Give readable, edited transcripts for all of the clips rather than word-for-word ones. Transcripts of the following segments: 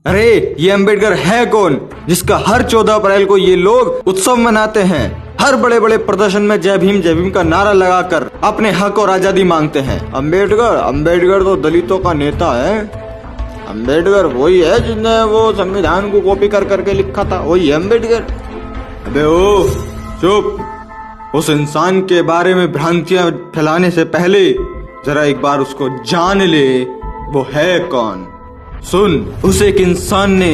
अरे ये अंबेडकर है कौन जिसका हर 14 अप्रैल को ये लोग उत्सव मनाते हैं, हर बड़े बड़े प्रदर्शन में जय भीम का नारा लगाकर अपने हक और आजादी मांगते हैं। अंबेडकर तो दलितों का नेता है। अंबेडकर वही है जिसने वो संविधान को कॉपी कर करके लिखा था, वही है अंबेडकर। अबे ओ चुप, उस इंसान के बारे में भ्रांतियां फैलाने से पहले जरा एक बार उसको जान ले, वो है कौन। सुन, उस एक इंसान ने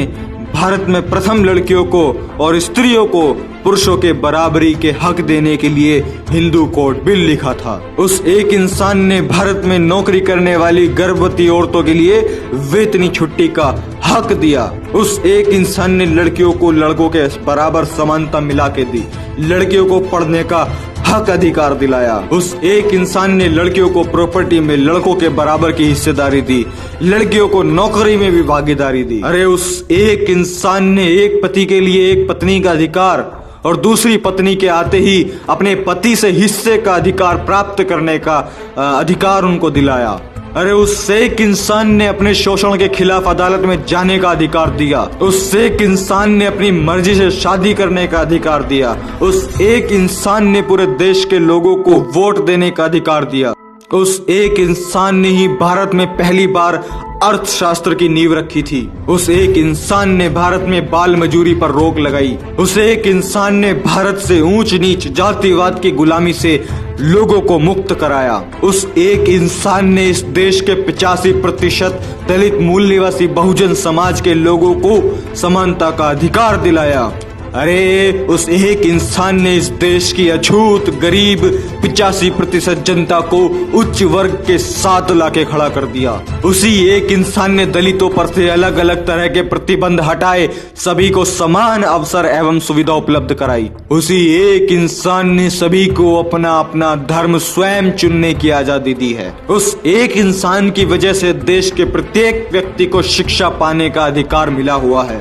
भारत में प्रथम लड़कियों को और स्त्रियों को पुरुषों के बराबरी के हक देने के लिए हिंदू कोड बिल लिखा था। उस एक इंसान ने भारत में नौकरी करने वाली गर्भवती औरतों के लिए वेतनी छुट्टी का हक दिया। उस एक इंसान ने लड़कियों को लड़कों के बराबर समानता मिला के दी, लड़कियों को पढ़ने का हक अधिकार दिलाया। उस एक इंसान ने लड़कियों को प्रॉपर्टी में लड़कों के बराबर की हिस्सेदारी दी, लड़कियों को नौकरी में भी भागीदारी दी। अरे उस एक इंसान ने एक पति के लिए एक पत्नी का अधिकार और दूसरी पत्नी के आते ही अपने पति से हिस्से का अधिकार प्राप्त करने का अधिकार उनको दिलाया। अरे उस एक इंसान ने अपने शोषण के खिलाफ अदालत में जाने का अधिकार दिया। उस एक इंसान ने अपनी मर्जी से शादी करने का अधिकार दिया। उस एक इंसान ने पूरे देश के लोगों को वोट देने का अधिकार दिया। उस एक इंसान ने ही भारत में पहली बार अर्थशास्त्र की नींव रखी थी। उस एक इंसान ने भारत में बाल मजूरी पर रोक लगाई। उस एक इंसान ने भारत से ऊंच नीच जातिवाद की गुलामी से लोगों को मुक्त कराया। उस एक इंसान ने इस देश के 85% दलित मूल निवासी बहुजन समाज के लोगों को समानता का अधिकार दिलाया। अरे उस एक इंसान ने इस देश की अछूत गरीब 85% जनता को उच्च वर्ग के साथ लाके खड़ा कर दिया। उसी एक इंसान ने दलितों पर से अलग अलग तरह के प्रतिबंध हटाए, सभी को समान अवसर एवं सुविधा उपलब्ध कराई। उसी एक इंसान ने सभी को अपना अपना धर्म स्वयं चुनने की आजादी दी है। उस एक इंसान की वजह से देश के प्रत्येक व्यक्ति को शिक्षा पाने का अधिकार मिला हुआ है।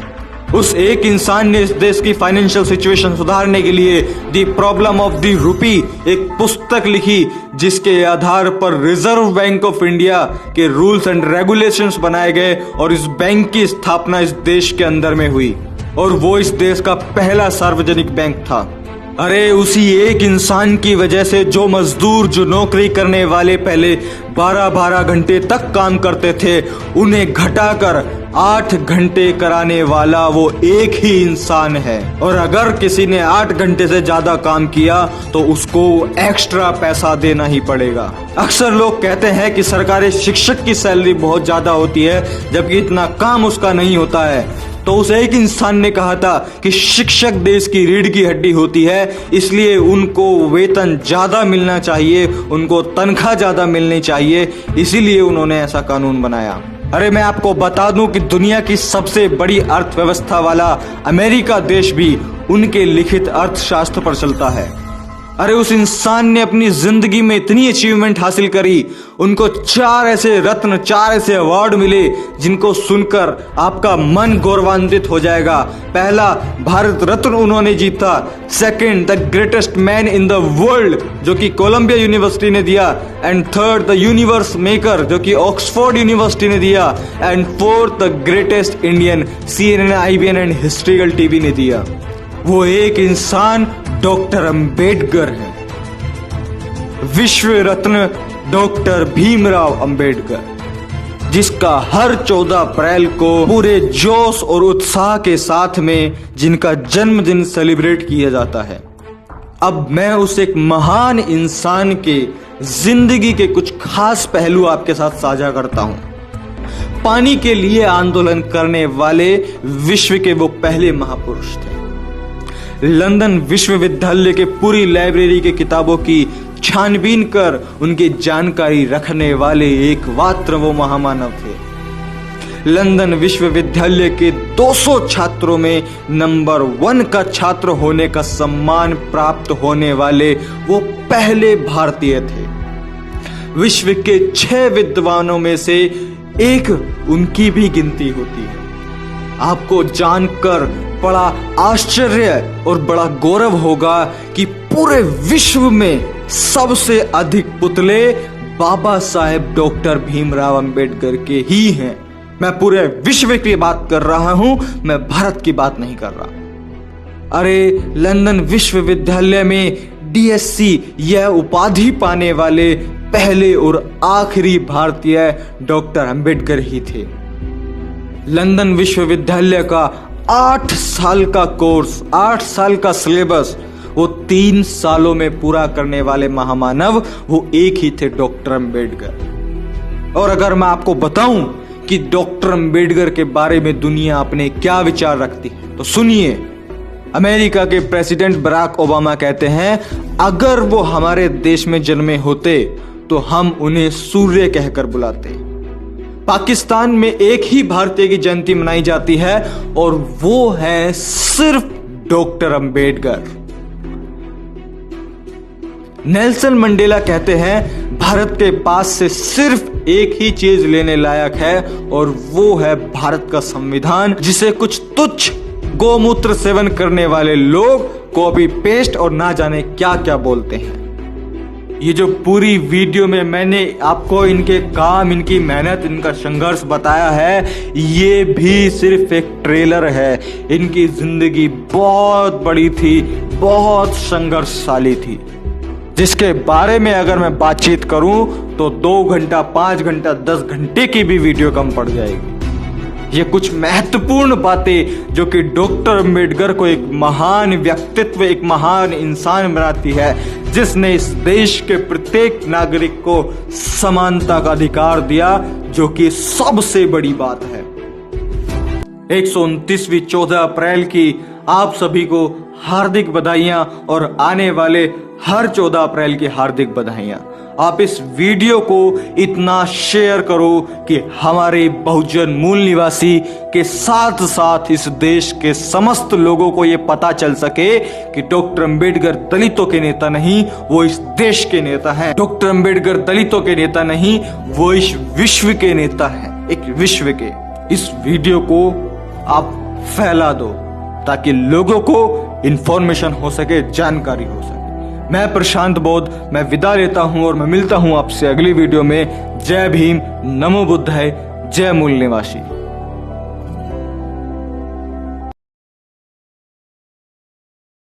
उस एक इंसान ने इस देश की फाइनेंशियल सिचुएशन सुधारने के लिए the problem of the rupee एक पुस्तक लिखी, जिसके आधार पर रिजर्व बैंक ऑफ इंडिया के रूल्स एंड रेगुलेशंस बनाए गए और इस बैंक की स्थापना इस देश के अंदर में हुई और वो इस देश का पहला सार्वजनिक बैंक था। अरे उसी एक इंसान की वजह से जो मजदूर, जो नौकरी करने वाले पहले 12-12 घंटे तक काम करते थे, उन्हें घटाकर 8 घंटे कराने वाला वो एक ही इंसान है। और अगर किसी ने 8 घंटे से ज्यादा काम किया तो उसको एक्स्ट्रा पैसा देना ही पड़ेगा। अक्सर लोग कहते हैं कि सरकारी शिक्षक की सैलरी बहुत ज्यादा होती है, जबकि इतना काम उसका नहीं होता है। तो उस एक इंसान ने कहा था कि शिक्षक देश की रीढ़ की हड्डी होती है, इसलिए उनको वेतन ज्यादा मिलना चाहिए, उनको तनख्वाह ज्यादा मिलनी चाहिए, इसीलिए उन्होंने ऐसा कानून बनाया। अरे मैं आपको बता दूं कि दुनिया की सबसे बड़ी अर्थव्यवस्था वाला अमेरिका देश भी उनके लिखित अर्थशास्त्र पर चलता है। अरे उस इंसान ने अपनी जिंदगी में इतनी अचीवमेंट हासिल करी, उनको 4 ऐसे रत्न, 4 ऐसे अवार्ड मिले जिनको सुनकर आपका मन गौरवान्वित हो जाएगा। पहला, भारत रत्न उन्होंने जीता। Second, the greatest man in the world, जो कि कोलंबिया यूनिवर्सिटी ने दिया। And third, the universe maker, जो कि ऑक्सफोर्ड यूनिवर्सिटी ने दिया। And fourth, the greatest Indian, CNN, IBN and historical TV ने दिया। वो एक इंसान डॉक्टर अंबेडकर है, विश्व रत्न डॉक्टर भीमराव अंबेडकर, जिसका हर 14 अप्रैल को पूरे जोश और उत्साह के साथ में जिनका जन्मदिन सेलिब्रेट किया जाता है। अब मैं उस एक महान इंसान के जिंदगी के कुछ खास पहलू आपके साथ साझा करता हूं। पानी के लिए आंदोलन करने वाले विश्व के वो पहले महापुरुष थे। लंदन विश्वविद्यालय के पूरी लाइब्रेरी के किताबों की छानबीन कर उनकी जानकारी रखने वाले एकमात्र वो महामानव थे। लंदन विश्वविद्यालय के 200 छात्रों में नंबर 1 का छात्र होने का सम्मान प्राप्त होने वाले वो पहले भारतीय थे। विश्व के 6 विद्वानों में से एक उनकी भी गिनती होती है। आपको जानकर बड़ा आश्चर्य और बड़ा गौरव होगा कि पूरे विश्व में सबसे अधिक पुतले बाबा साहेब डॉक्टर भीमराव अंबेडकर के ही हैं। मैं पूरे विश्व की बात कर रहा हूं, मैं भारत की बात नहीं कर रहा। अरे लंदन विश्वविद्यालय में DSc यह उपाधि पाने वाले पहले और आखिरी भारतीय डॉक्टर अंबेडकर ही थे। लंदन विश्वविद्यालय का 8 साल का कोर्स, 8 साल का सिलेबस वो 3 सालों में पूरा करने वाले महामानव वो एक ही थे, डॉक्टर अंबेडकर। और अगर मैं आपको बताऊं कि डॉक्टर अंबेडकर के बारे में दुनिया अपने क्या विचार रखती है तो सुनिए। अमेरिका के प्रेसिडेंट बराक ओबामा कहते हैं, अगर वो हमारे देश में जन्मे होते तो हम उन्हें सूर्य कहकर बुलाते। पाकिस्तान में एक ही भारतीय की जयंती मनाई जाती है और वो है सिर्फ डॉक्टर अंबेडकर। नेल्सन मंडेला कहते हैं, भारत के पास से सिर्फ एक ही चीज लेने लायक है और वो है भारत का संविधान, जिसे कुछ तुच्छ गोमूत्र सेवन करने वाले लोग कॉपी पेस्ट और ना जाने क्या क्या बोलते हैं। ये जो पूरी वीडियो में मैंने आपको इनके काम, इनकी मेहनत, इनका संघर्ष बताया है, ये भी सिर्फ एक ट्रेलर है। इनकी जिंदगी बहुत बड़ी थी, बहुत संघर्षशाली थी, जिसके बारे में अगर मैं बातचीत करूं तो 2 घंटा, 5 घंटा, 10 घंटे की भी वीडियो कम पड़ जाएगी। ये कुछ महत्वपूर्ण बातें जो कि डॉक्टर अंबेडकर को एक महान व्यक्तित्व, एक महान इंसान बनाती है, जिसने इस देश के प्रत्येक नागरिक को समानता का अधिकार दिया, जो कि सबसे बड़ी बात है। 129वीं 14 अप्रैल की आप सभी को हार्दिक बधाइयां और आने वाले हर 14 अप्रैल की हार्दिक बधाइयां। आप इस वीडियो को इतना शेयर करो कि हमारे बहुजन मूल निवासी के साथ साथ इस देश के समस्त लोगों को यह पता चल सके कि डॉक्टर अंबेडकर दलितों के नेता नहीं, वो इस देश के नेता हैं। डॉक्टर अंबेडकर दलितों के नेता नहीं, वो इस विश्व के नेता हैं, एक विश्व के। इस वीडियो को आप फैला दो ताकि लोगों को इंफॉर्मेशन हो सके, जानकारी हो सके। मैं प्रशांत बोध, मैं विदा लेता हूं और मैं मिलता हूं आपसे अगली वीडियो में। जय भीम, नमो बुद्धाय, जय मूल निवासी।